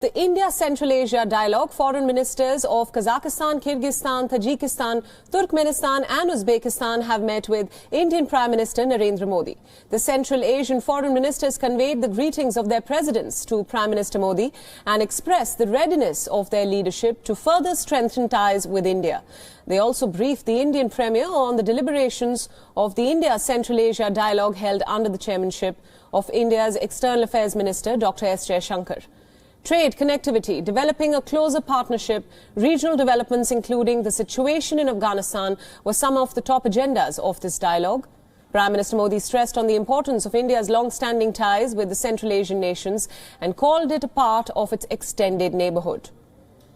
The India-Central Asia Dialogue, foreign ministers of Kazakhstan, Kyrgyzstan, Tajikistan, Turkmenistan and Uzbekistan have met with Indian Prime Minister Narendra Modi. The Central Asian foreign ministers conveyed the greetings of their presidents to Prime Minister Modi and expressed the readiness of their leadership to further strengthen ties with India. They also briefed the Indian Premier on the deliberations of the India-Central Asia Dialogue held under the chairmanship of India's External Affairs Minister Dr. S. Jaishankar. Trade, connectivity, developing a closer partnership, regional developments including the situation in Afghanistan were some of the top agendas of this dialogue. Prime Minister Modi stressed on the importance of India's long-standing ties with the Central Asian nations and called it a part of its extended neighbourhood.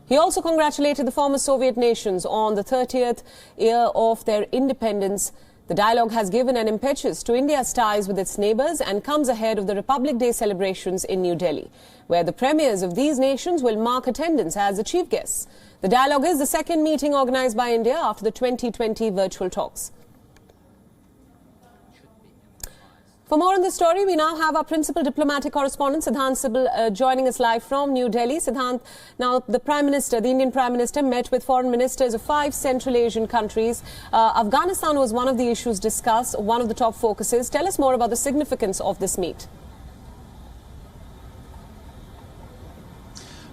He also congratulated the former Soviet nations on the 30th year of their independence. The dialogue has given an impetus to India's ties with its neighbours and comes ahead of the Republic Day celebrations in New Delhi, where the premiers of these nations will mark attendance as the chief guests. The dialogue is the second meeting organised by India after the 2020 virtual talks. For more on this story, we now have our principal diplomatic correspondent, Siddhant Sibal, joining us live from New Delhi. Siddhant, now the Prime Minister, the Indian Prime Minister, met with foreign ministers of 5 Central Asian countries. Afghanistan was one of the issues discussed, one of the top focuses. Tell us more about the significance of this meet.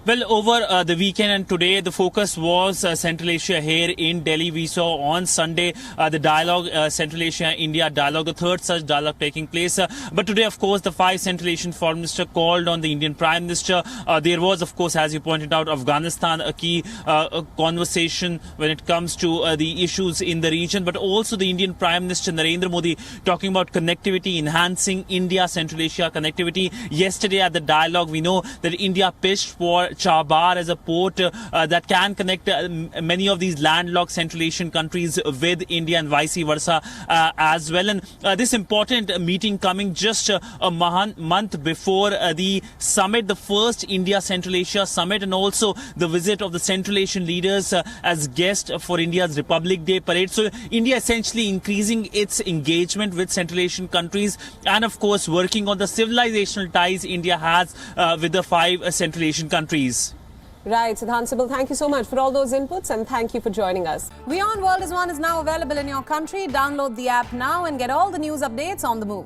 Well, over the weekend and today, the focus was Central Asia here in Delhi. We saw on Sunday the dialogue, Central Asia-India dialogue, the third such dialogue taking place. But today, of course, the 5 Central Asian foreign ministers called on the Indian Prime Minister. There was, of course, as you pointed out, Afghanistan, a key conversation when it comes to the issues in the region. But also the Indian Prime Minister Narendra Modi talking about connectivity, enhancing India-Central Asia connectivity. Yesterday at the dialogue, we know that India pitched for Chahar as a port that can connect many of these landlocked Central Asian countries with India and vice versa as well. And this important meeting coming just a month before the summit, the first India-Central Asia summit, and also the visit of the Central Asian leaders as guests for India's Republic Day parade. So India essentially increasing its engagement with Central Asian countries and, of course, working on the civilizational ties India has with the 5 Central Asian countries. Right, Siddhant Sibal, thank you so much for all those inputs and thank you for joining us. WION World is One is now available in your country. Download the app now and get all the news updates on the move.